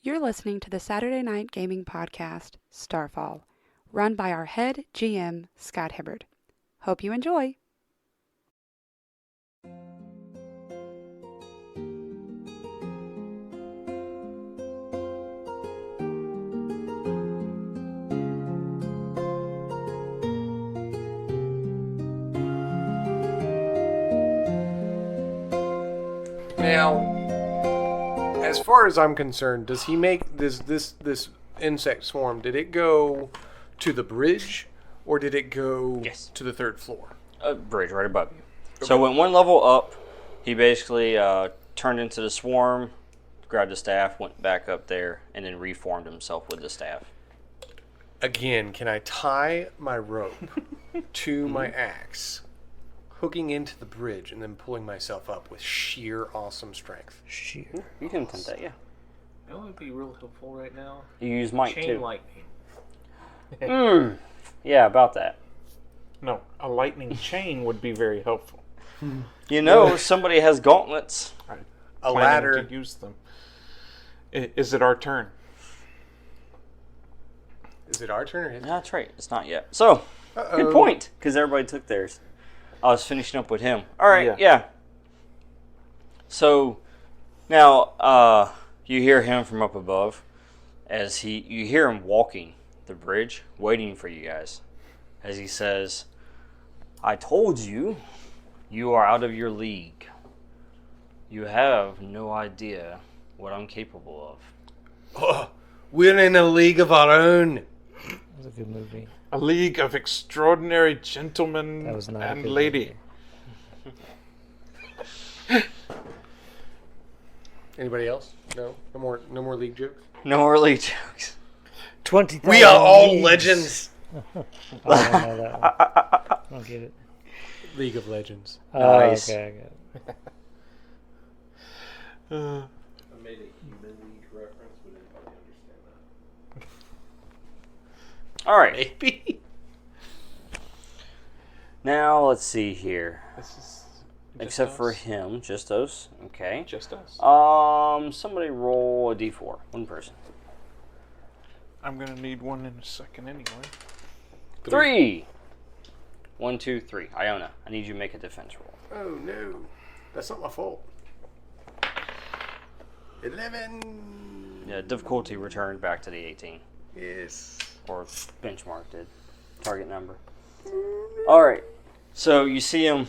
You're listening to the Saturday Night Gaming Podcast, Starfall, run by our head GM, Scott Hibbard. Hope you enjoy. Now, as far as I'm concerned, does he make this insect swarm? Did it go to the bridge, or did it go to the third floor? Bridge right above you. Okay. So went one level up. He basically turned into the swarm, grabbed the staff, went back up there, and then reformed himself with the staff. Again, can I tie my rope to my axe, hooking into the bridge, and then pulling myself up with sheer awesome strength? Sheer. You can attempt that, yeah. That would be real helpful right now. You use might Chain too. lightning. Yeah, about that. No, a lightning chain would be very helpful. You know, somebody has gauntlets. A ladder. To use them. Is it our turn? Is it our turn or his? No, that's right. It's not yet. So, good point, because everybody took theirs. I was finishing up with him. All right, yeah. So, now, you hear him from up above as you hear him walking the bridge, waiting for you guys. As he says, I told you, you are out of your league. You have no idea what I'm capable of. Oh, we're in a league of our own. That was a good movie. A league of extraordinary gentlemen That was not a and good lady. Anybody else? No? No more league jokes? No more league jokes. 20,000 We are all leagues. legends. I don't know that one. I don't get it. League of Legends. Nice. Okay, I get it. I made a human league reference, but anybody understand that? All right. Maybe. Now, let's see here. This is just Except for us? him, just us. Okay. Just us. Somebody roll a d4. One person. I'm going to need one in a second anyway. 3. 1, 2, 3. Iona, I need you to make a defense roll. Oh, no. That's not my fault. 11. Yeah, difficulty returned back to the 18. Yes. Or benchmark did. Target number. Alright. So you see him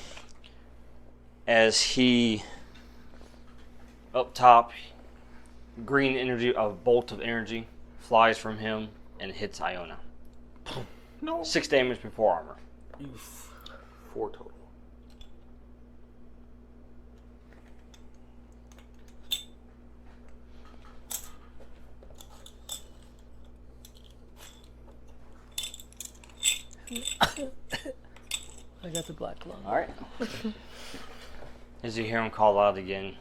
as he, up top, green energy, a bolt of energy flies from him and hits Iona. No. 6 damage before armor. 4 total. I got the black lung. Alright. As you hear him call out again,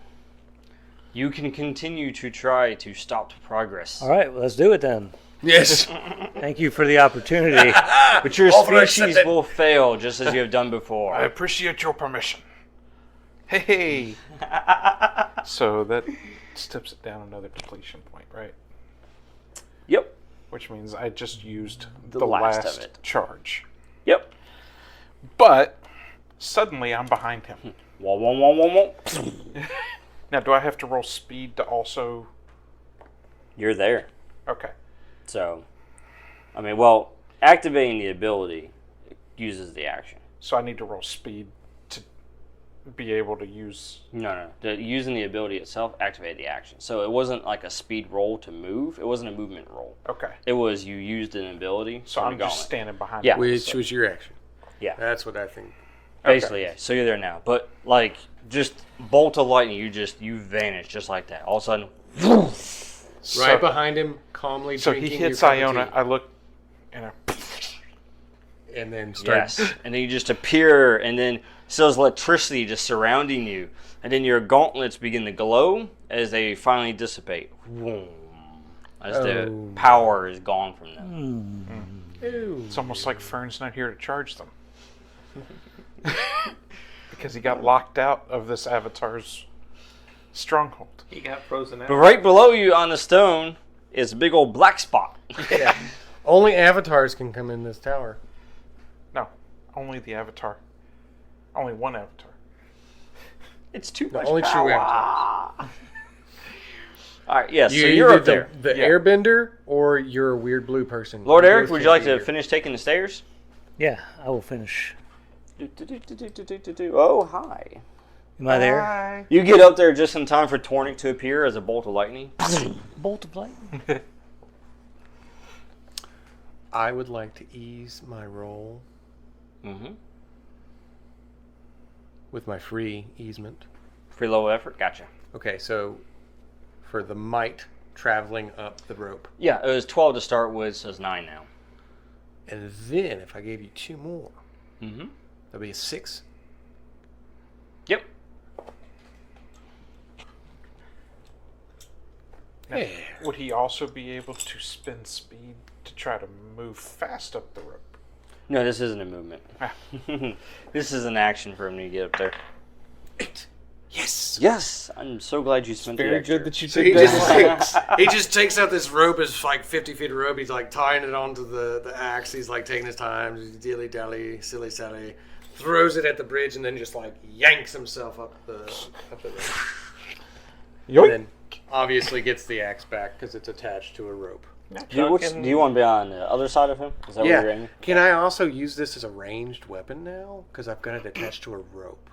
you can continue to try to stop progress. All right, well, let's do it then. Yes. Thank you for the opportunity. But your Offer species accepted. will fail just as you have done I before. appreciate your permission. Hey. So that steps it down another depletion point, right? Yep. Which means I just used The the last last of it. charge. Yep. But suddenly I'm behind him. Wah, wah, wah, wah, wah. Now, do I have to roll speed to also... You're there. Okay. So, I mean, well, activating the ability uses the action. So I need to roll speed to be able to use... No. Using the ability itself activated the action. So it wasn't like a speed roll to move. It wasn't a movement roll. Okay. It was you used an ability. So from I'm the just gauntlet. standing behind Yeah. him. Which was your action. Yeah. That's what I think. Basically, yeah. So you're there now. But, like, just bolt of lightning, you vanish just like that. All of a sudden, Right behind him, calmly So drinking he hits your cup of Iona. tea. I look, and I... And then start. yes. And then you just appear, and then still there's electricity just surrounding you. And then your gauntlets begin to glow as they finally dissipate. Vroom. As the power is gone from them. Ooh. It's almost like Fern's not here to charge them. Because he got locked out of this avatar's stronghold. He got frozen out. But right below you on the stone, is a big old black spot. Yeah. Only avatars can come in this tower. No, only the Avatar. Only one Avatar. It's too much Only power. true avatars. All right, yes, so You're you're either up there. the Yeah. airbender or you're a weird blue person. Lord You Eric, both would you can't like be to here. finish taking the stairs? Yeah, I will finish. Oh, hi. Am I there? You get up there just in time for Tornik to appear as a bolt of lightning. Bolt of lightning. I would like to ease my roll Mm-hmm. with my free easement. Free low effort, gotcha. Okay, so for the might traveling up the rope. Yeah, it was 12 to start with, so it's 9 now. And then if I gave you 2 more, Mm-hmm. that'd be a 6. Yep. Now, Yeah. would he also be able to spend speed to try to move fast up the rope? No, this isn't a movement. This is an action for him to get up there. 8. Yes. Yes, I'm so glad you spent the Very extra. good that you So did he that. just he just takes out this rope. It's like 50 feet of rope. He's like tying it onto the axe. He's like taking his time, dilly dally, silly sally, throws it at the bridge, and then just like yanks himself up the rope. Yoink. And then obviously gets the axe back because it's attached to a rope. Do you want to be on the other side of him? Is that what you're aiming? Can I also use this as a ranged weapon now? Because I've got it attached to a rope.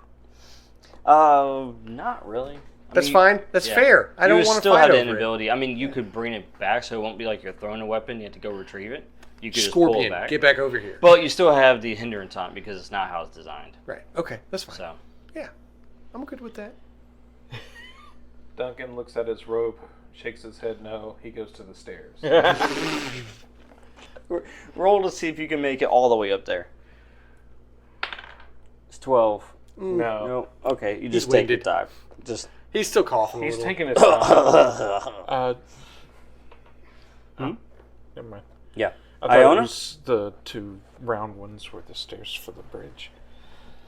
Not really. That's fine. That's fair. I don't want to still fight have the over it. inability. I mean, you could bring it back, so it won't be like you're throwing a weapon. You have to go retrieve it. You could just pull it Scorpion, back. get back over here. But you still have the hindrance on it because it's not how it's designed. Right. Okay, that's fine. So Yeah, I'm good with that. Duncan looks at his rope, shakes his head no. He goes to the stairs. roll to see if you can make it all the way up there. It's 12. No. No. Okay, you He's just take your winded. time. Just He's still coughing a He's little. taking his time. Never mind. yeah. I thought Iona? it was the 2 round ones were the stairs for the bridge.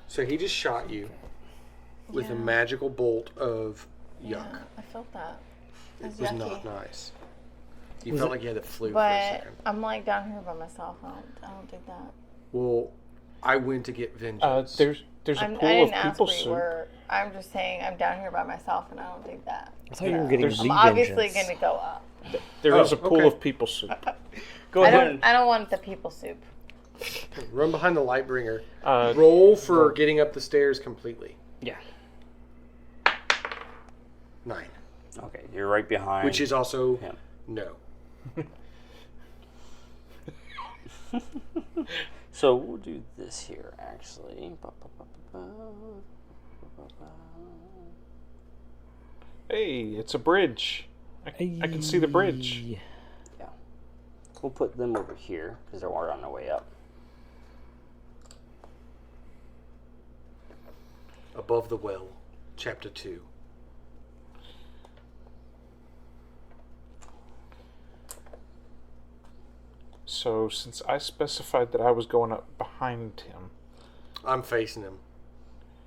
So he just shot you with a Yeah. magical bolt of yuck. Yeah, I felt that. It It was was yucky. not nice. You Was felt it- like you had the flu for a But second. I'm like down here by myself. I don't do that. Well, I went to get vengeance. There's a I pool didn't of ask people where you soup. were. I'm just saying I'm down here by myself and I don't do that. I thought you were getting There's- the I'm obviously vengeance. going to go up. There is Oh, a pool okay. of people soup. Go I ahead. don't want the people soup. Run behind the light bringer. Uh, Roll for getting up the stairs completely. Yeah. 9. Okay, you're right behind. Which is also him. no. So we'll do this here, actually. Hey, it's a bridge. I can see the bridge. Hey. Yeah. We'll put them over here because they're already on their way up. Above the Well, Chapter 2. So, since I specified that I was going up behind him, I'm facing him.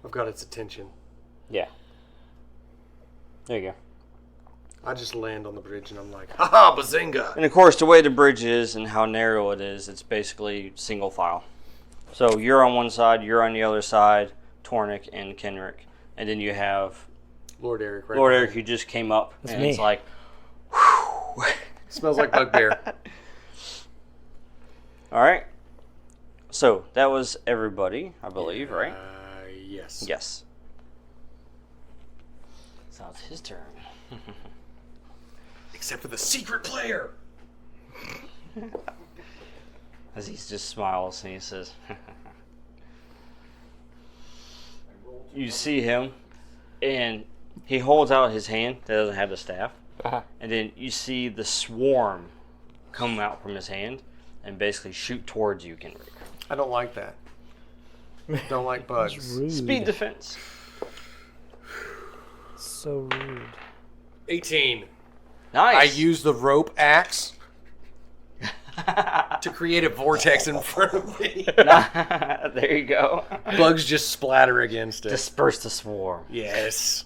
I've got its attention. Yeah. There you go. I just land on the bridge and I'm like, haha, bazinga! And of course, the way the bridge is and how narrow it is, it's basically single file. So you're on one side, you're on the other side, Tornik and Kenrick. And then you have Lord Eric, right? Lord behind Eric who just came up. That's and me. it's like, Smells like bugbear. all right. So that was everybody, I believe, right? Yes. Yes. So it's his turn. Except for the secret player. As he just smiles and he says, you see him, and he holds out his hand that doesn't have the staff, and then you see the swarm come out from his hand and basically shoot towards you, Kenrick. I don't like that. Don't like bugs. Rude. Speed defense. So rude. 18. Nice. I use the rope axe to create a vortex in front of me. There you go. Bugs just splatter against it. Disperse the swarm. Yes.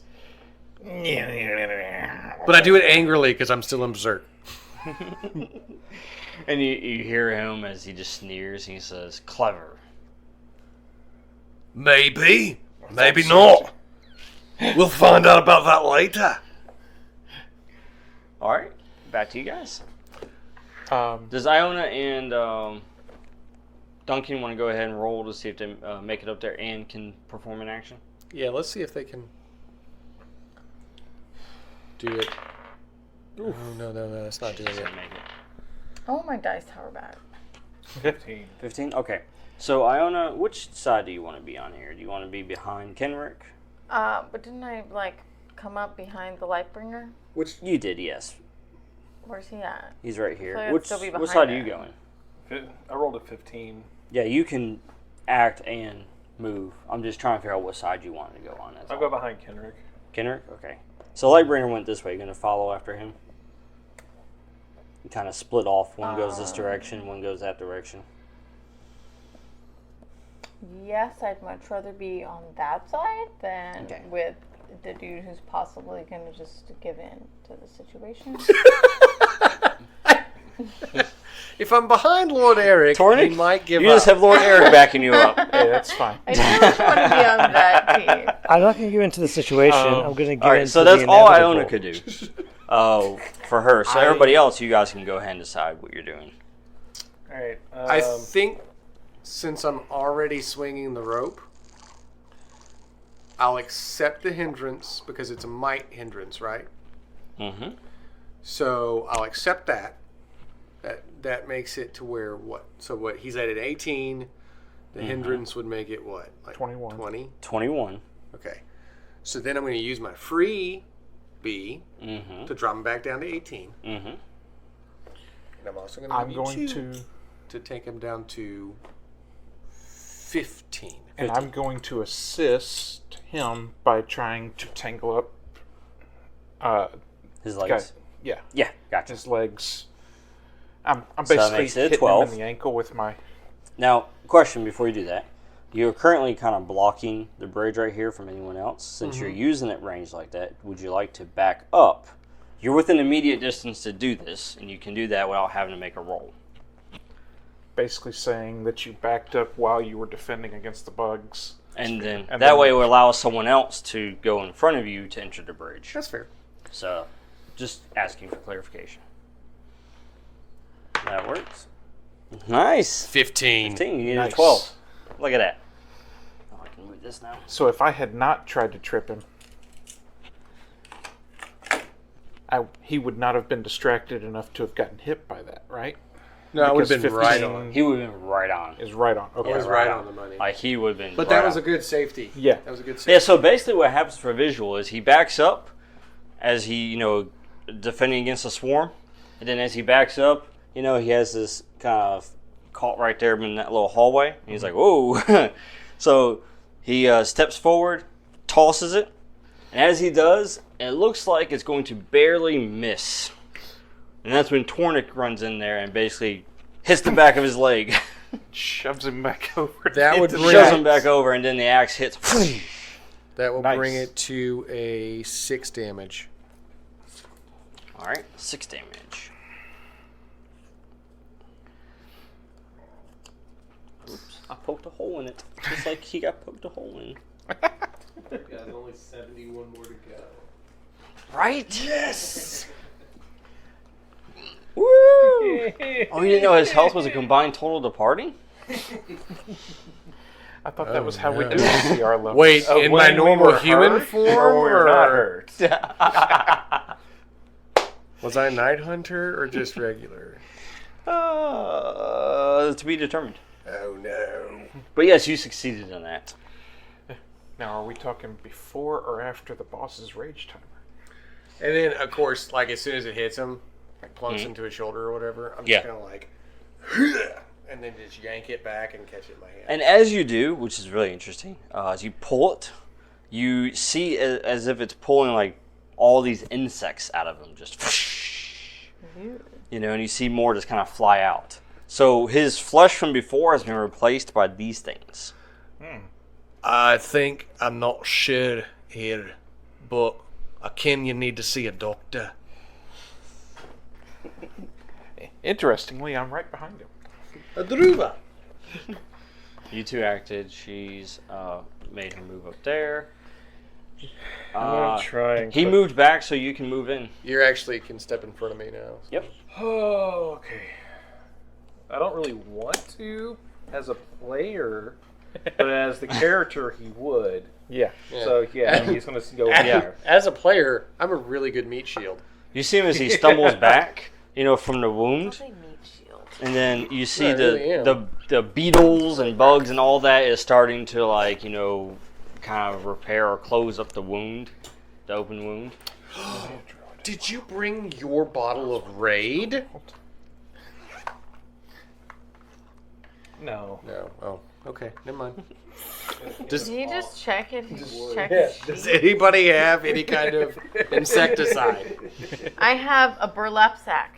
But I do it angrily because I'm still in berserk. And you hear him as he just sneers. He says, "Clever." Maybe. Maybe not. We'll find out about that later. All right, back to you guys. Um, Does Iona and Duncan want to go ahead and roll to see if they make it up there and can perform an action? Yeah, let's see if they can do it. Oh, no, that's not doing it. Make it. Oh, my dice tower back. 15. 15? Okay. So, Iona, which side do you want to be on here? Do you want to be behind Kenrick? But didn't I, come up behind the Lightbringer? Which You did, yes. Where's he at? He's right here. So I'd Which still be what behind side are it. you going? I rolled a 15. Yeah, you can act and move. I'm just trying to figure out what side you want to go on. That's I'll all. go behind Kenrick. Kenrick? Okay. So Lightbringer went this way. You going to follow after him? You kind of split off. One goes this direction, one goes that direction. Yes, I'd much rather be on that side than Okay. with the dude who's possibly going to just give in to the situation. If I'm behind Lord Eric, Tornick, he might give you up. just have Lord Eric backing you up. Hey, that's fine. I do just want to be on that team. I'm not going to give into the situation. I'm going to give All right, into so that's the all inevitable. Iona could do. For her. So everybody else, you guys can go ahead and decide what you're doing. All right. I think since I'm already swinging the rope, I'll accept the hindrance because it's a might hindrance, right? Mm-hmm. So I'll accept that. That makes it to where what? So what? He's at an 18. The hindrance would make it what? Like 21. 20? 21. Okay. So then I'm going to use my free B Mm-hmm. to drop him back down to 18. Mm-hmm. And I'm also going I'm going to take him down to 15. and I'm going to assist him by trying to tangle up. His legs. Yeah, Yeah, gotcha. his legs. I'm So that basically makes it hitting 12. him in the ankle with my. Now, question before you do that. You're currently kind of blocking the bridge right here from anyone else. Since you're using it range like that, would you like to back up? You're within immediate distance to do this, and you can do that without having to make a roll. Basically saying that you backed up while you were defending against the bugs. And then And that then- way it will allow someone else to go in front of you to enter the bridge. That's fair. So, just asking for clarification. That works. Nice. 15. 15. You need Nice. a 12. Look at that. Oh, I can move this now. So if I had not tried to trip him, he would not have been distracted enough to have gotten hit by that, right? No, it would have Because been right 15 on. He would have been right on. Is right on. Okay. It was right on the money. Like, he would have been But right that was on. a good safety. Yeah. That was a good safety. Yeah, so basically what happens for visual is he backs up as he, defending against a swarm. And then as he backs up, he has this kind of caught right there in that little hallway. And he's like, whoa. So he steps forward, tosses it. And as he does, it looks like it's going to barely miss. And that's when Tornick runs in there and basically hits the back of his leg. Shoves him back over. That would into bring- the Shoves him back over, and then the axe hits. That will Nice. bring it to a 6 damage. All right, 6 damage. Oops, I poked a hole in it. Just like he got poked a hole in. Yeah, there's only 71 more to go. Right? Yes! Woo! Oh, you didn't know his health was a combined total to party? I thought that was how we no. do the CR level. Wait, in my normal human form? Or we were not hurt. Was I Night Hunter or just regular? To be determined. Oh no. But yes, you succeeded in that. Now, are we talking before or after the boss's rage timer? And then, of course, like as soon as it hits him, like plunks into his shoulder or whatever, I'm just Yeah. gonna like, and then just yank it back and catch it in my hand. And as you do, which is really interesting, as you pull it, you see as if it's pulling like all these insects out of him, just and you see more just kind of fly out. So his flesh from before has been replaced by these things. I think I'm not sure here, but I can you need to see a doctor. Interestingly, I'm right behind him. A druva. You two acted. She's made her move up there. I'm gonna try and. He moved back so you can move in. You actually can step in front of me now. Yep. Oh, okay. I don't really want to as a player, but as the character, he would. Yeah. So, yeah, he's going to go in there. As a player, I'm a really good meat shield. You see him as he stumbles back, from the wound. Say meat shield. And then you see I really am. the beetles and bugs and all that is starting to kind of repair or close up the wound, the open wound. Did you bring your bottle of Raid? No. No. Oh, okay. Never mind. Did he just check it? Does anybody have any kind of insecticide? I have a burlap sack.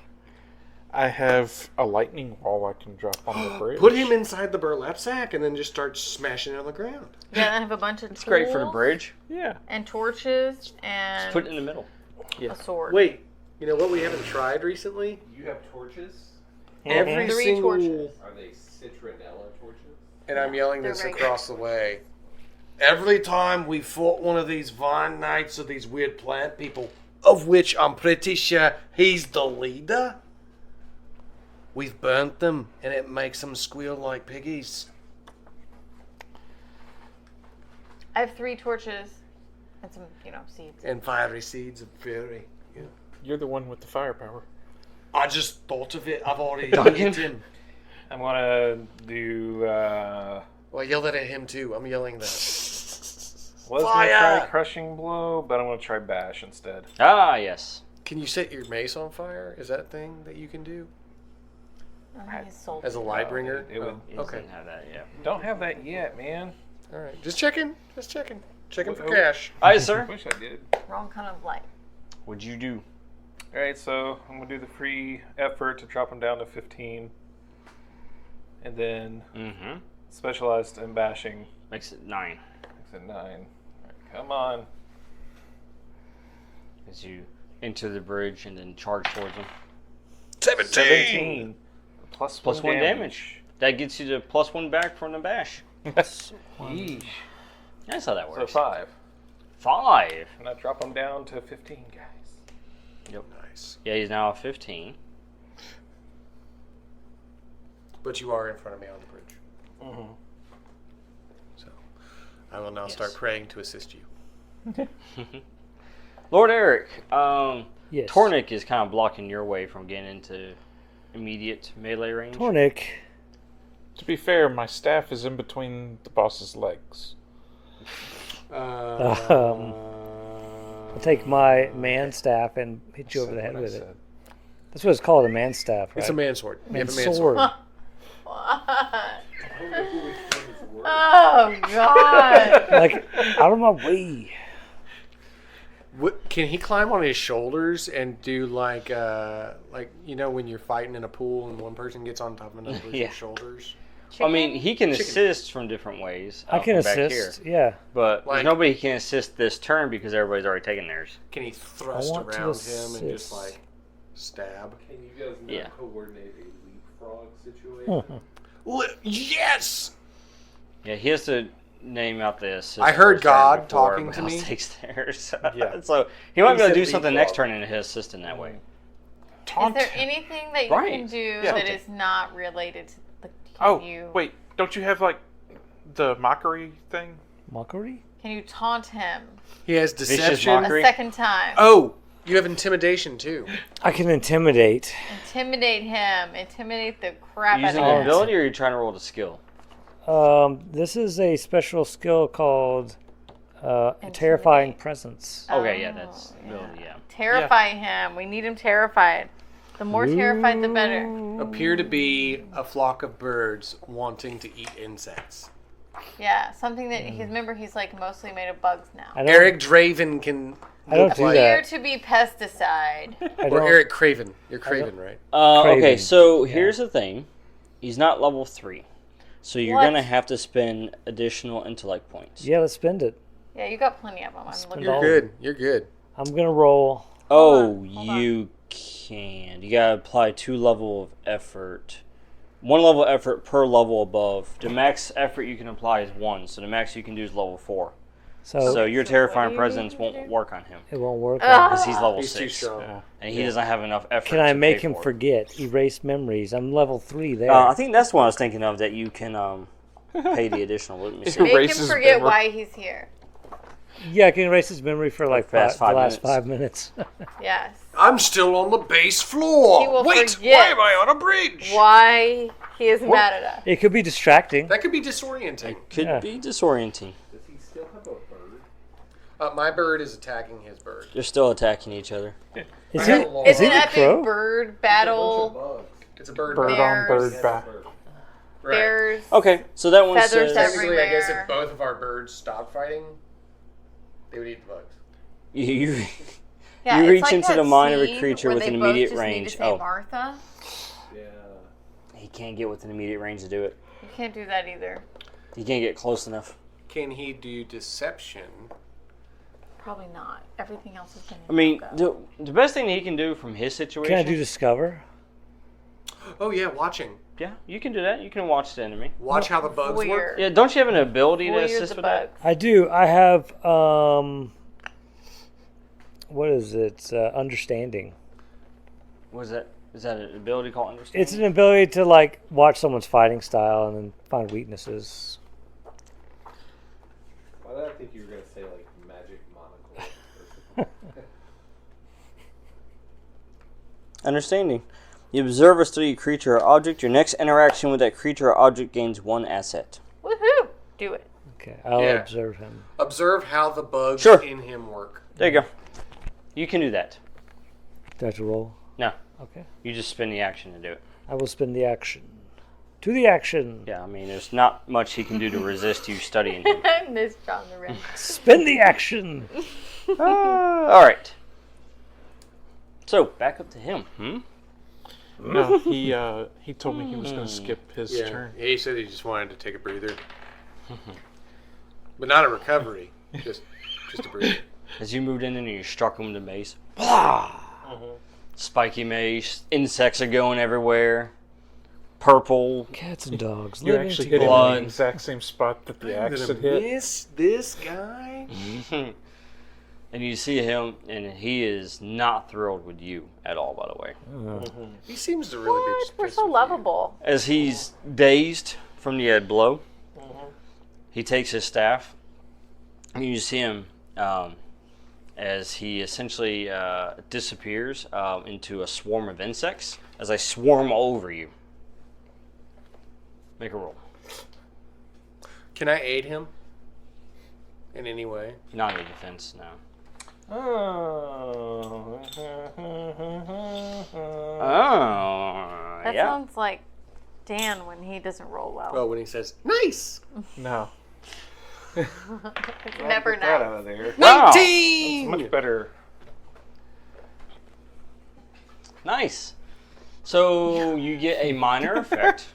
I have a lightning ball I can drop on the bridge. Put him inside the burlap sack and then just start smashing it on the ground. Yeah, I have a bunch of It's tools great for the bridge. Yeah. and torches and Just put it in the middle. a sword. Wait, you know what we haven't tried recently? You have torches? Every 3 single... torches. Are they citronella torches? And I'm yelling They're this regular. across the way. Every time we fought one of these Vine Knights or these weird plant people, of which I'm pretty sure he's the leader, we've burnt them and it makes them squeal like piggies. I have 3 torches and some, seeds. And fiery seeds of fury. Yeah. You're the one with the firepower. I just thought of it. I've already Duncan? hit him. I'm going to do... Well, I yelled it at him too. I'm yelling that. was going to Fire! try Crushing Blow, but I'm going to try Bash instead. Ah, yes. Can you set your mace on fire? Is that a thing that you can do? His soul. As a light bringer? it would- He okay. doesn't have that yet. Don't have that yet, man. All right. Just checking. Just checking. Checking for Oh. cash. Aye, sir. Wish I did. Wrong kind of light. What'd you do? Alright, so I'm going to do the free effort to drop him down to 15. And then Mm-hmm. specialized in bashing Makes it 9. makes it 9. Alright, come on. As you enter the bridge and then charge towards him. 17. Plus 1 damage. That gets you the +1 back from the bash. Yeesh. That's how that So works. 5. 5. And I drop him down to 15, guys. Yep. Nice. Yeah, he's now at 15. But you are in front of me on the bridge. Mm-hmm. So I will now start praying to assist you. Lord Eric, Yes. Tornik is kind of blocking your way from getting into immediate melee range. Tornik. To be fair, my staff is in between the boss's legs. I'll take my man staff and hit you over the head with it. That's what it's called, a man staff, right? It's a man sword. You Man have a man sword. sword. Oh, God. Like, out of my way. What, can he climb on his shoulders and do like when you're fighting in a pool and one person gets on top of another person's Yeah. shoulders? I mean, he can assist from different ways. I can from back assist, here. yeah. But Like- nobody can assist this turn because everybody's already taken theirs. Can he thrust want to around him and just assist. like stab? Can you guys not Yeah. coordinate a leapfrog situation? Yes. Yeah, he has to name out the assist. I heard first turn God before talking to everybody me. else takes theirs. Yeah. So he might He be able to said do something next leapfrog. turn and his assist in that way. Is there anything that you Right. can do Yeah. that is not related to the Oh, you? wait. Don't you have, like, the mockery thing? Mockery? Can you taunt him He has Vicious deception. mockery. a second time? Oh, you have intimidation too. I can intimidate. Intimidate him. Intimidate the crap out Using of an him. ability, or are you trying to roll the skill? This is a special skill called Terrifying Presence. Okay, yeah, Oh, that's yeah. ability, yeah. Terrify him. We need him terrified. The more terrified, the better. Appear to be a flock of birds wanting to eat insects. Yeah, something that remember he's like mostly made of bugs now. I don't, Eric Draven can I don't look do like, Appear that. to be pesticide. I or don't, Eric Craven. You're Craven, right? Okay, Craven. so here's the thing. He's not level 3. So you're What? going to have to spend additional intellect points. yeah, let's spend it. Yeah, you got plenty of them. I'm Spend looking all- You're good. You're good. I'm going to roll. Oh, Hold on. you can. You gotta apply 2 level of effort. 1 level of effort per level above. The max effort you can apply is 1, so the max you can do is level 4. So your terrifying presence won't work on him. It won't work. Because he's level He's 6. too strong. Yeah. And he doesn't have enough effort. Can I to make pay him for it. forget? Erase memories. I'm level 3 there. I think that's what I was thinking of, that you can pay the additional. Let me see. Make him Erases forget memory. why he's here. Yeah, I can erase his memory for like Past the 5 last minutes. 5 minutes. Yes. I'm still on the base floor. He will Wait, forget. why am I on a bridge? Why he is mad at us. It could be distracting. That could be disorienting. Could Yeah. be disorienting. Does he still have a bird? My bird is attacking his bird. They're still attacking each other. Is I it? have a long- Is It's it an a epic crow? bird battle. It's a bird. Bird back. on Bears. bird back. Right. Bears. Okay, so that one Feathers says... Technically, I guess everywhere. if both of our birds stopped fighting, they would eat the bugs. You Yeah, You it's reach like into that the mind of a scene creature where with they an both immediate just need to range. say Oh. Martha. Yeah. He can't get within immediate range to do it. You can't do that either. He can't get close enough. Can he do deception? Probably not. Everything else has been. I mean, no-go. the best thing he can do from his situation... Can I do discover? Oh yeah, watching. Yeah, you can do that. You can watch the enemy. Watch how the bugs work. Voyeur. Yeah, don't you have an ability to Voyeur assist the with that? bugs. I do. I have. What is it? Understanding. What is that? Is that an ability called understanding? It's an ability to like watch someone's fighting style and then find weaknesses. Why did I think you were going to say, like, magic monocle? Understanding. You observe a study creature or object. Your next interaction with that creature or object gains 1 asset. Woohoo! Do it. Okay, I'll Yeah. observe him. Observe how the bugs Sure. in him work. There you go. You can do that. Do I have to roll? No, Okay. you just spend the action to do it. I will spend the action. To the action. Yeah, I mean, there's not much he can do to resist you studying him. I miss John the Ripper. Spend the action. All right. So, back up to him. No, he told me he was going to skip his Yeah, turn. he said he just wanted to take a breather, but not a recovery, just a breather. As you moved in and you struck him with the mace. Blah! Spiky mace. Insects are going everywhere. Purple. Cats and dogs. You living actually hit him together. in the exact same spot that the axe had hit. Miss this guy. And you see him, and he is not thrilled with you at all, by the way. He seems to really be. What? just We're pissed so with you. lovable. As he's dazed from the blow, he takes his staff, and you see him as he essentially disappears into a swarm of insects as they swarm over you. Make a roll. Can I aid him in any way? Not in defense, no. Oh. Oh, That yeah. sounds like Dan when he doesn't roll well. Oh, when he says nice. No. It's never Get that nice. out of there. Wow. 19. Much better. Nice. So you get a minor effect.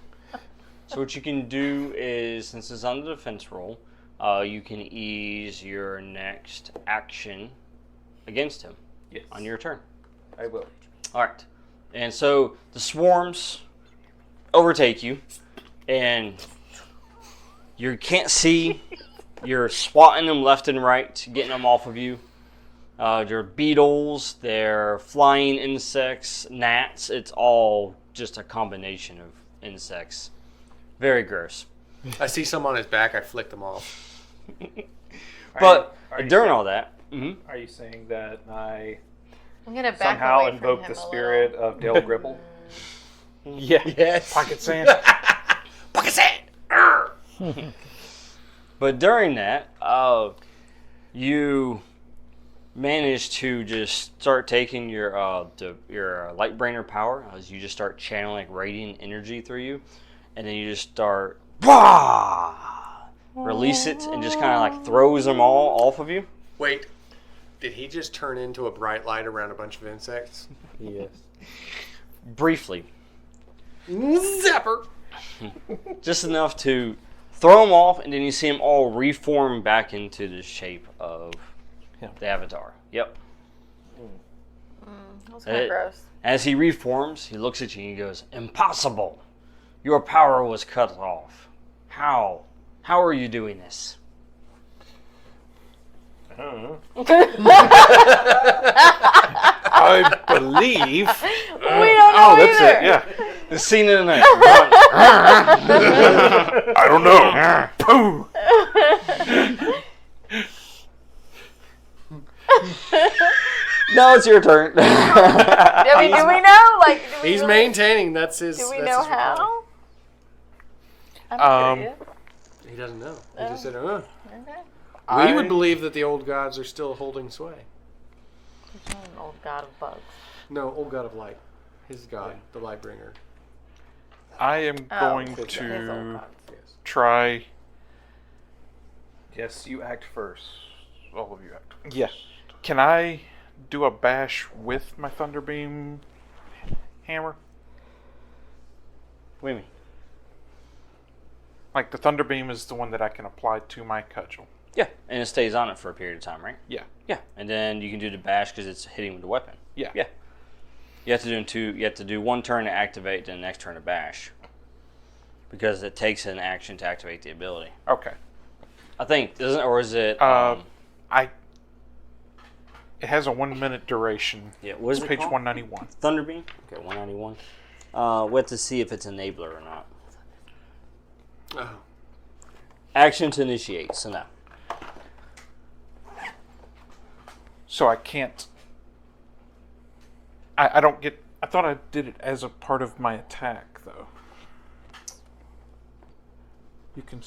So what you can do is, since it's on the defense roll, you can ease your next action against him Yes. on your turn. I will. All right. And so the swarms overtake you, and you can't see. You're swatting them left and right, getting them off of you. They're beetles, they're flying insects, gnats. It's all just a combination of insects. Very gross. I see some on his back. I flick them off. But Are you during saying- all that, Are you saying that I I'm gonna back somehow away from invoke him the a little. spirit of Dale Gribble? Yeah. Yes. Pocket sand. Pocket sand. but during that, you manage to just start taking your light brainer power as you just start channeling radiant energy through you, and then you just start release it and just kind of like throws them all off of you. Wait, did he just turn into a bright light around a bunch of insects? Yes. Briefly, Zapper. just enough to throw them off, and then you see them all reform back into the shape of the Avatar. Yep. That's kind of gross. As he reforms, he looks at you and he goes, "Impossible! Your power was cut off. How? How are you doing this?" I don't know. I believe. We don't know Oh, that's either. it. Yeah. The scene in the night. I don't know. Pooh. Now it's your turn. I mean, do we know? Like, do we He's really- maintaining. That's his. Do we that's know his reply. how? I'm curious. He doesn't know. He just said, "Uh." Okay. We would believe that the old gods are still holding sway. There's not an old god of bugs. No, old god of light. His god, the light bringer. I am going His old to gods. Yes. try. Yes, you act first. All of you act first. Yeah. Can I do a bash with my Thunderbeam hammer? What do you mean? Like the Thunderbeam is the one that I can apply to my cudgel. Yeah, and it stays on it for a period of time, right? Yeah. Yeah, and then you can do the bash because it's hitting with the weapon. Yeah. Yeah. You have to do You have to do one turn to activate, then the next turn to bash, because it takes an action to activate the ability. Okay. I think doesn't, or is it? It has a 1 minute duration. Yeah. What is It's it page called? 191. Thunderbeam. Okay, 191. We have to see if it's enabler or not. Oh. Action to initiate. So now. So I can't. I don't get. I thought I did it as a part of my attack, though. You can.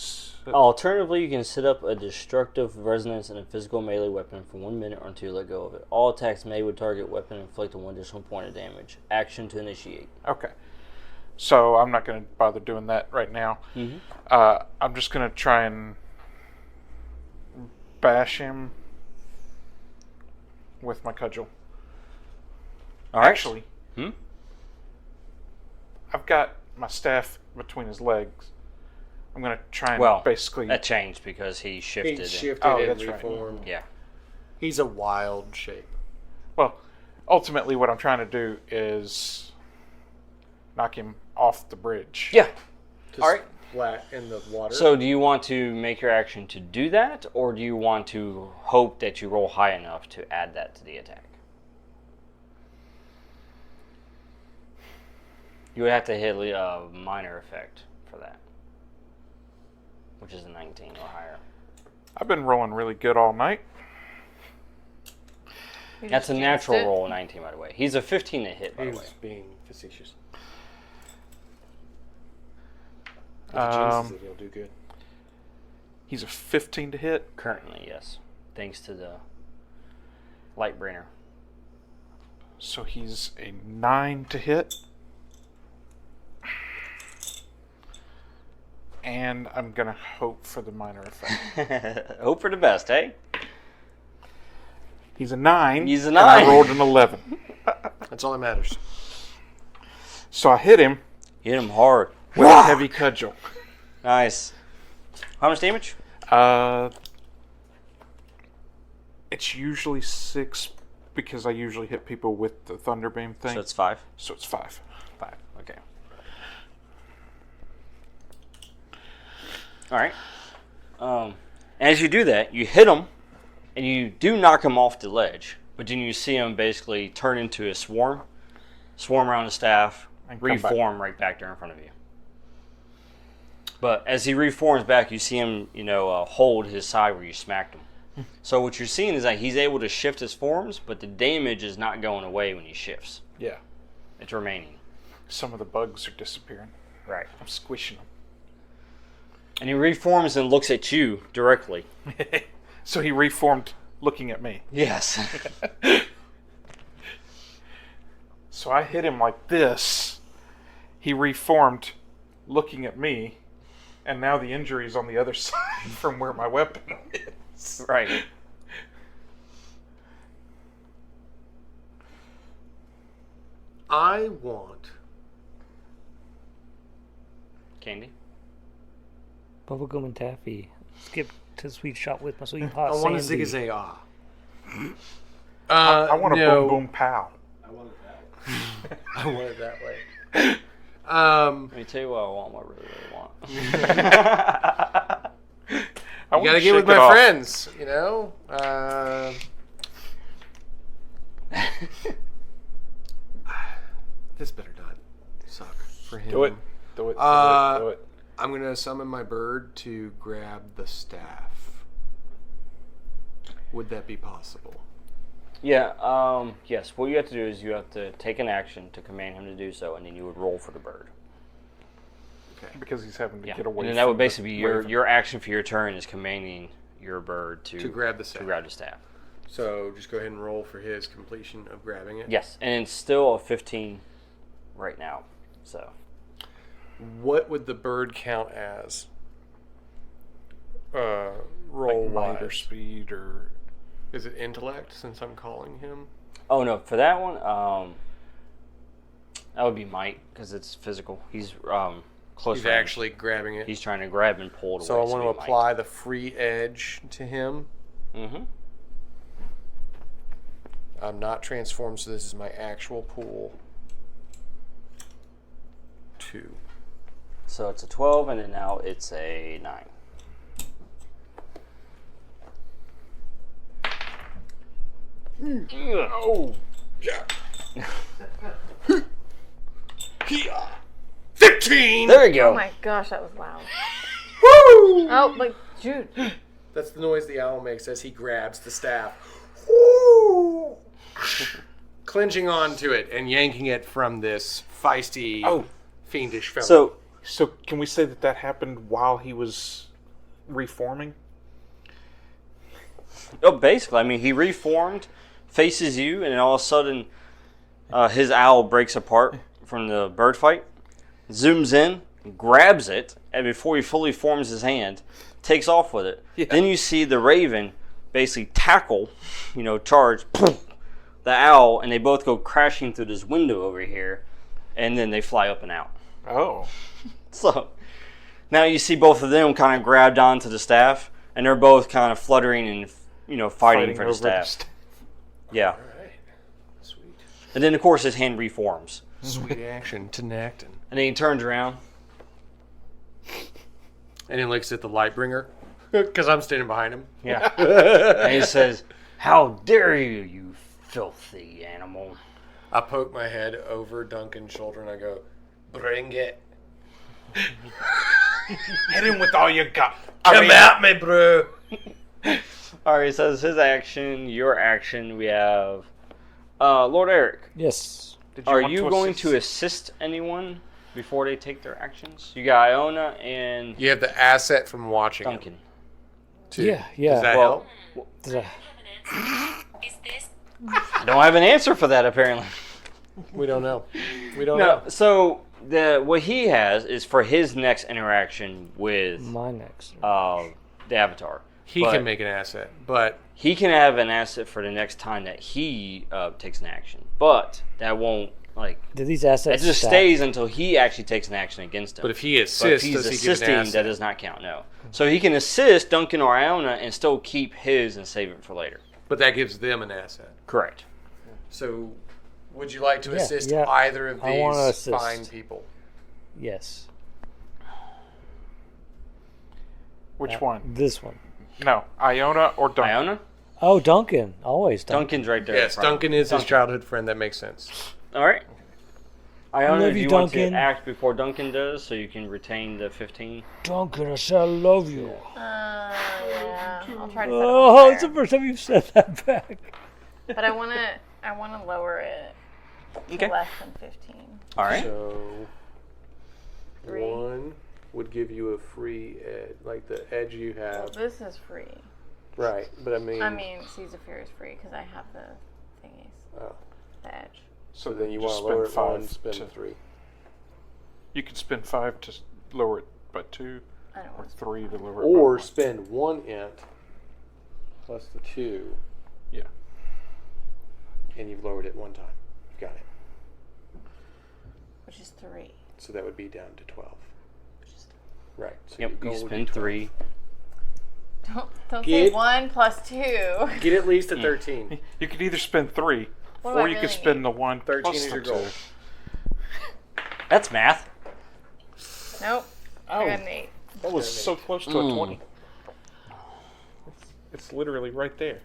Alternatively, you can set up a destructive resonance in a physical melee weapon for 1 minute or until you let go of it. All attacks made with target weapon inflict one additional point of damage. Action to initiate. Okay. So I'm not going to bother doing that right now. Mm-hmm. I'm just going to try and bash him with my cudgel. All right. Actually, I've got my staff between his legs. I'm going to try and basically... that changed because he shifted. He and- shifted Oh, and that's right. reformed. Yeah. He's a wild shape. Well, ultimately what I'm trying to do is knock him off the bridge. Yeah. Just All right. flat in the water. So do you want to make your action to do that, or do you want to hope that you roll high enough to add that to the attack? You would have to hit a minor effect for that, which is a 19 or higher. I've been rolling really good all night. You That's just a natural jinxed it. roll, 19, by the way. He's a 15 to hit, by the way. He's being facetious. If he jinxes it, he'll do good. He's a 15 to hit. Currently, yes. Thanks to the Lightbringer. So he's a 9 to hit. And I'm going to hope for the minor effect. Hope for the best, eh? He's a 9. He's a And 9. I rolled an 11. That's all that matters. So I hit him Hit him hard. with a heavy cudgel. Nice. How much damage? It's usually 6 because I usually hit people with the Thunderbeam thing. So it's 5. So it's 5. 5. Okay. All right. As you do that, you hit him, and you do knock him off the ledge. But then you see him basically turn into a swarm around the staff, And come back. reform right back there in front of you. But as he reforms back, you see him, hold his side where you smacked him. So what you're seeing is that he's able to shift his forms, but the damage is not going away when he shifts. Yeah. It's remaining. Some of the bugs are disappearing. Right. I'm squishing And he reforms and looks at you directly. them. So he reformed looking at me. Yes. So I hit him like this. He reformed looking at me. And now the injury is on the other side from where my weapon is. Right. I want Candy? Bubblegum and taffy. Skip to sweet shop with my sweet hot I want a Sandy. zigzag. I want a boom boom pow. I want it that way. Let me tell you what I want. What I really, really want. You gotta get with my friends, you know. This better not suck for him. Do it. Do it. I'm gonna summon my bird to grab the staff. Would that be possible? Yeah, yes. What you have to do is you have to take an action to command him to do so, and then you would roll for the bird. Okay. Because he's having to get away. And then that would basically be your action for your turn is commanding your bird to grab the staff. To grab the staff. So just go ahead and roll for his completion of grabbing it. Yes, and it's still a 15 right now. So. What would the bird count as? Roll like might or wise. speed or. Is it intellect since I'm calling him? Oh no, for that one, that would be might because it's physical. He's close. He's range. actually grabbing it. He's trying to grab and pull it So away. I want to apply the free edge to him. Mm-hmm. I'm not transformed, so this is my actual pool. 2. So it's a 12, and then now it's a 9. Oh, yeah. 15. There you go. Oh my gosh, that was loud. Woo! Oh, but Jude. That's the noise the owl makes as he grabs the staff. Woo! Clenching onto it and yanking it from this feisty, fiendish fellow. So can we say that happened while he was reforming? Oh, basically, I mean, he reformed, faces you, and then all of a sudden, his owl breaks apart from the bird fight, zooms in, grabs it, and before he fully forms his hand, takes off with it. Yeah. Then you see the raven basically tackle, charge the owl, and they both go crashing through this window over here, and then they fly up and out. Oh. So now you see both of them kind of grabbed onto the staff, and they're both kind of fluttering and fighting for the staff. Yeah. All right. Sweet. And then of course his hand reforms. Sweet action to Nacton. And then he turns around. And he looks at the Lightbringer, because I'm standing behind him. Yeah. And he says, "How dare you, you filthy animal." I poke my head over Duncan's shoulder and I go, "Bring it." Hit him with all you got. Come at me, bro. Alright, so this is his action, your action. We have Lord Eric. Yes. Are you going to assist anyone before they take their actions? You got Iona and You have the asset from watching Duncan. him, too. Yeah. Does that help? I don't have an answer for that apparently. We don't know. We don't know. So what he has is for his next interaction with My next. the Avatar. He can make an asset, but He can have an asset for the next time that he takes an action, but that won't Do these assets it just stack? stays until he actually takes an action against him. but if he But if assists, he's does he assisting, give an asset? that does not count. No. So he can assist Duncan or Iona and still keep his and save it for later. But that gives them an asset. Correct. So, would you like to assist yeah. either of I wanna these assist. fine people? Yes. Which one? This one. No, Iona or Duncan? Iona? Oh, Duncan. Always Duncan. Duncan's right there. Yes, in front. Duncan is his childhood friend. That makes sense. All right. Iona, love do you, you want to Duncan. act before Duncan does so you can retain the 15? Duncan, I said I love you. Yeah. I'll try to set it Oh, on it's the fire. first time you've said that back. But I wanna lower it to Okay. less than 15. All right. So, 3. 1 would give you a free edge, like the edge you Well, have. this is free. Right, but I mean... Seas of Fear is free because I have the thingies. Oh. The edge. So then you just want to lower it spend 1, 5 spend to- 3. You could spend 5 to lower it by 2, I don't or want to 3 to lower it by Or 1. spend 1 int plus the 2, Yeah. and you've lowered it 1 time. You've got it. which is 3. So that would be down to 12. Right. So Yep, your you goal would be spend 12. 3. Don't Get- say 1 plus 2. Get at least a 13. You could either spend 3 What do I Or you really could spend need? the 1 13 plus is the your 2. goal. That's math. Nope. I got an 8. That was so close to a 20. It's literally right there.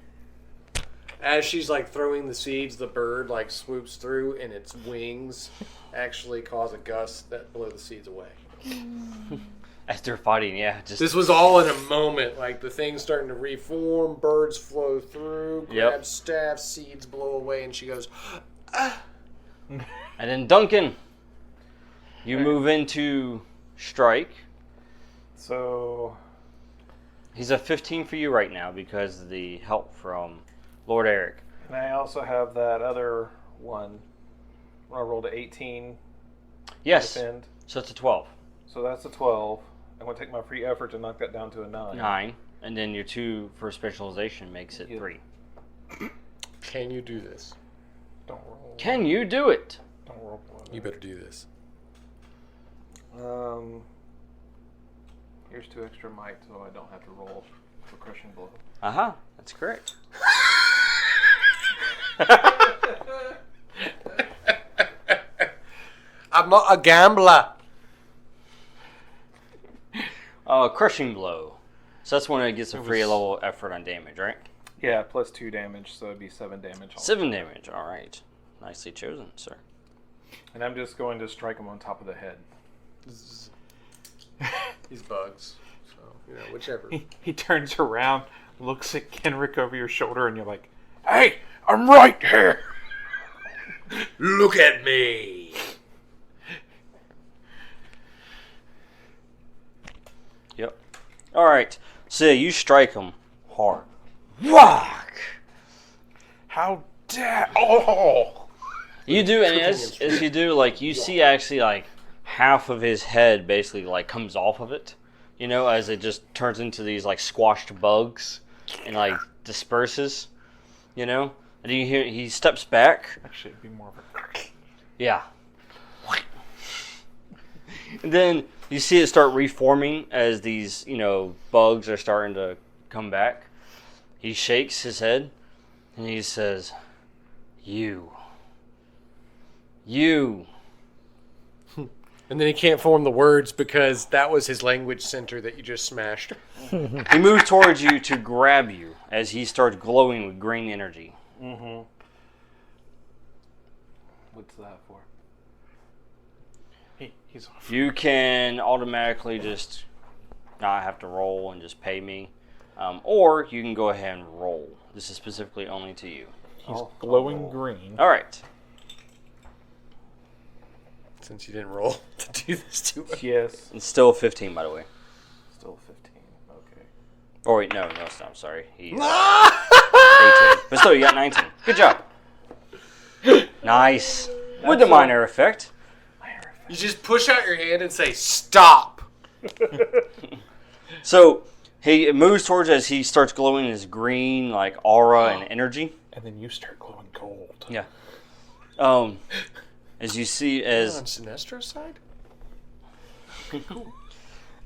As she's like throwing the seeds, the bird like swoops through, and its wings actually cause a gust that blow the seeds away. As they're fighting, yeah. Just This was all in a moment. Like the thing's starting to reform, birds flow through, grab staff, seeds blow away, and she goes, And then Duncan, you move into strike. So He's a 15 for you right now because of the help from Lord Eric. and I also have that other one. When I rolled an 18. Yes. Defend. So it's a 12. So that's a 12. I'm going to take my free effort to knock that down to a 9. 9. And then your 2 for specialization makes it 3. "Can you do this? Don't roll. Can you do it? Don't roll. You better do this." Here's 2 extra might, so I don't have to roll for crushing blow. Uh-huh. That's correct. I'm not a gambler. Crushing blow. So that's when it gets a free level effort on damage, right? Yeah, plus 2 damage, so it'd be 7 damage. 7 damage. All right. Nicely chosen, sir. And I'm just going to strike him on top of the head. These bugs. So, whichever. He turns around, looks at Kenrick over your shoulder, and you're like, "Hey, I'm right here." Look at me. Yep. All right. So you strike him hard. Rock. How dare? Oh! You do, and as you do, like you see actually like half of his head basically like comes off of it, as it just turns into these like squashed bugs and like disperses, and then you hear he steps back. Actually, it'd be more of a. Yeah. And then you see it start reforming as these, bugs are starting to come back. He shakes his head and he says, You. And then he can't form the words because that was his language center that you just smashed. He moves towards you to grab you as he starts glowing with green energy. Mm-hmm. What's that for? He's off. You can automatically just not have to roll and just pay me. Or you can go ahead and roll. This is specifically only to you. He's glowing green. All right. Since you didn't roll to do this to him. Yes. It's still 15, by the way. Still 15. Okay. Oh, wait, no, it's not. I'm sorry. He 18. But still, you got 19. Good job. Nice. With the minor effect. You just push out your hand and say, "Stop." So he moves towards as he starts glowing his green like aura and energy. And then you start glowing gold. Yeah. As you see, as On Sinestro's side?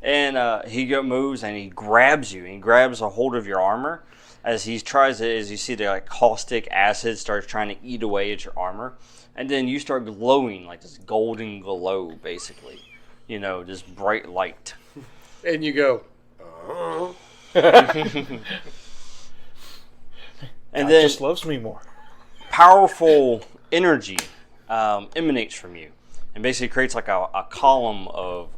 and he moves and he grabs you. And he grabs a hold of your armor as he tries to. As you see, the like caustic acid starts trying to eat away at your armor, and then you start glowing like this golden glow, basically. This bright light. And you go, And God then just loves me more. powerful energy emanates from you, and basically creates like a column of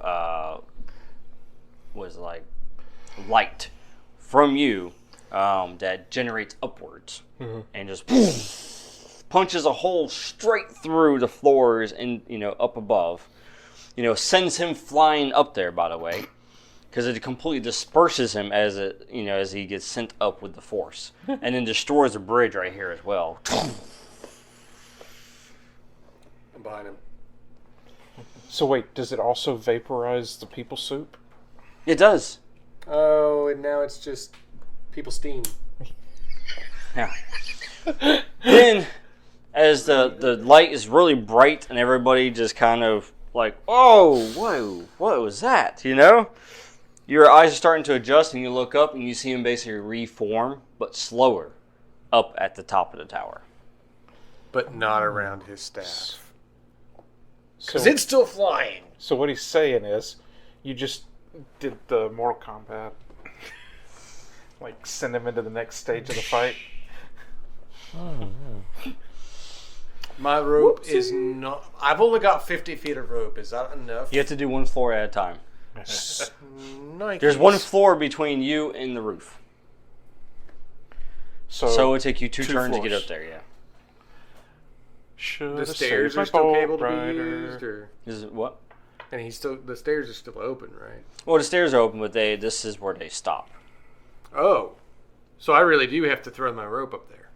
light from you that generates upwards and just punches a hole straight through the floors and up above. Sends him flying up there. By the way, because it completely disperses him as he gets sent up with the force, and then destroys the bridge right here as well. I'm behind him. So wait, does it also vaporize the people soup? It does. Oh, and now it's just people steam. Yeah. Then, as the light is really bright and everybody just kind of like, oh, whoa, what was that? Your eyes are starting to adjust and you look up and you see him basically reform, but slower, up at the top of the tower. but not around his staff. So, Because it's still flying. so what he's saying is, you just did the Mortal Kombat. Like, send him into the next stage of the fight. My rope is not... I've only got 50 feet of rope. Is that enough? You have to do one floor at a time. Nikes. There's one floor between you and the roof. So it would take you two turns to get floors. up there, yeah. The stairs are still able to be used? Or... Is it what? And the stairs are still open, right? Well, the stairs are open, but this is where they stop. Oh. So I really do have to throw my rope up there.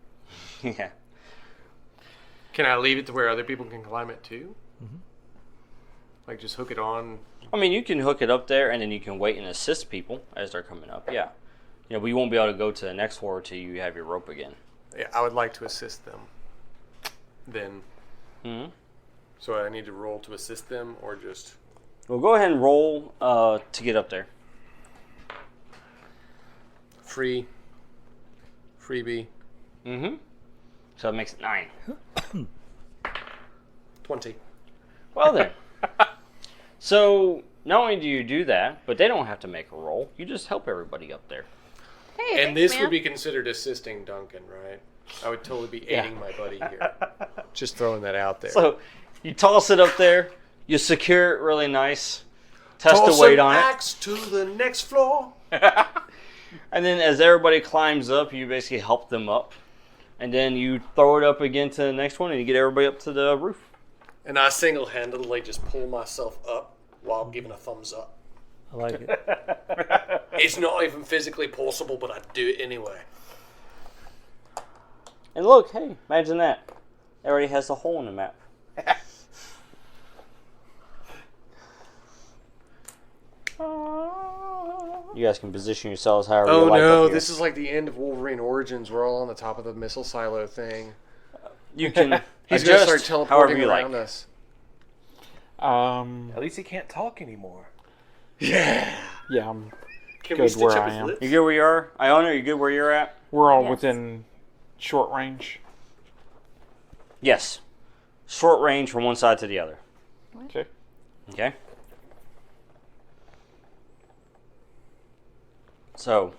Yeah. Can I leave it to where other people can climb it too? Mm-hmm. Like just hook it on? I mean, you can hook it up there, and then you can wait and assist people as they're coming up, yeah. You know, but you won't be able to go to the next floor until you have your rope again. Yeah, I would like to assist them. Then. Mm-hmm. So I need to roll to assist them, or just... Well, go ahead and roll to get up there. Freebie. Mm-hmm. So it makes it 9. 20. Well then. So, not only do you do that, but they don't have to make a roll. You just help everybody up there. Hey, And thanks, this man. would be considered assisting Duncan, right? I would totally be aiding my buddy here. Just throwing that out there. So, you toss it up there. You secure it really nice. Test Toss the weight an on it. axe to the next floor. And then as everybody climbs up, you basically help them up. And then you throw it up again to the next one, and you get everybody up to the roof. And I single-handedly just pull myself up while giving a thumbs up. I like it. It's not even physically possible, but I do it anyway. And look, hey, imagine that. It already has a hole in the map. You guys can position yourselves however you Oh like. no, up here. this is like the end of Wolverine Origins. We're all on the top of the missile silo thing. You can He's going to adjust start however teleporting you around like. us. At least he can't talk anymore. Yeah. Yeah, I'm Can good we stitch where up I his am. lips? You good where you are? Iona, are you good where you're at? We're all Yes. within short range. Yes. Short range from one side to the other. Okay. Okay? So,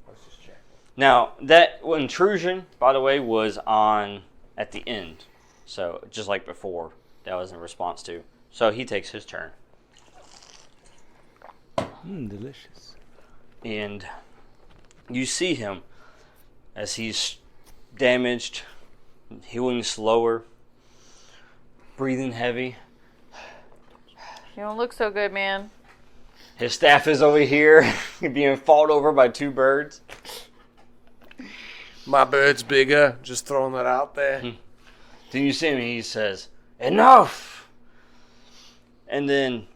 Let's just check. now that intrusion, by the way, was on at the end. So, just like before, that was in response to. So, he takes his turn. Delicious. And you see him as he's damaged, healing slower, breathing heavy. You don't look so good, man. His staff is over here being fought over by 2 birds. My bird's bigger. Just throwing that out there. Then you see him and he says, "Enough!" And then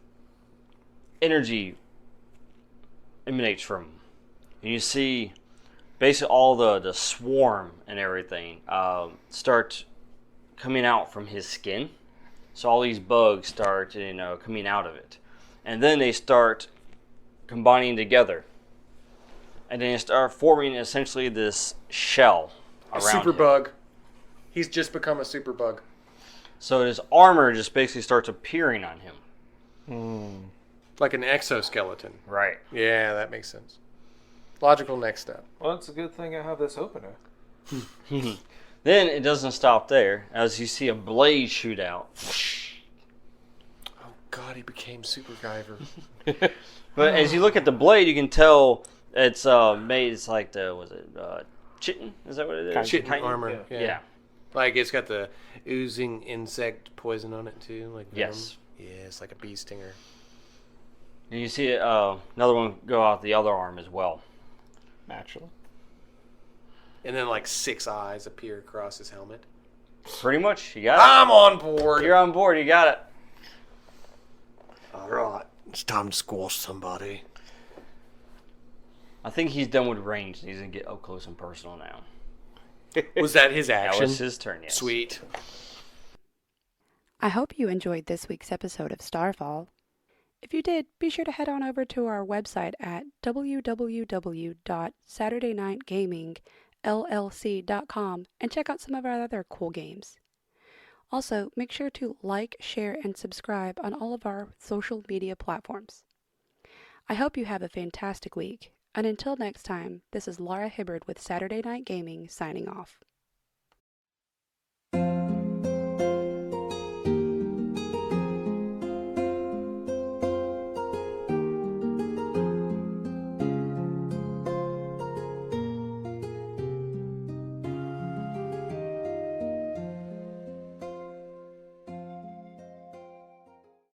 energy emanates from him. And you see basically all the swarm and everything start coming out from his skin. So all these bugs start, coming out of it. And then they start combining together. And then they start forming essentially this shell A around him. superbug. He's just become a superbug. So his armor just basically starts appearing on him. Like an exoskeleton. Right. Yeah, that makes sense. Logical next step. Well, it's a good thing I have this opener. Then it doesn't stop there, as you see a blade shoot out. Oh god, he became Super Guyver. But as you look at the blade, you can tell it's made. It's like chitin? Is that what it is? Chitin Chitin? armor. Yeah. Like it's got the oozing insect poison on it too. Like venom. Yes. Yeah, it's like a bee stinger. And you see another one go out the other arm as well. Naturally. And then like 6 eyes appear across his helmet. Pretty much, you got I'm on board. it. You're on board. You got it. All right, it's time to squash somebody. I think he's done with range. He's gonna get up close and personal now. Was that his That action? was his turn. Yes. Sweet. I hope you enjoyed this week's episode of Starfall. If you did, be sure to head on over to our website at www.saturdaynightgaming llc.com and check out some of our other cool games. Also, make sure to like, share, and subscribe on all of our social media platforms. I hope you have a fantastic week, and until next time, this is Laura Hibbard with Saturday Night Gaming signing off.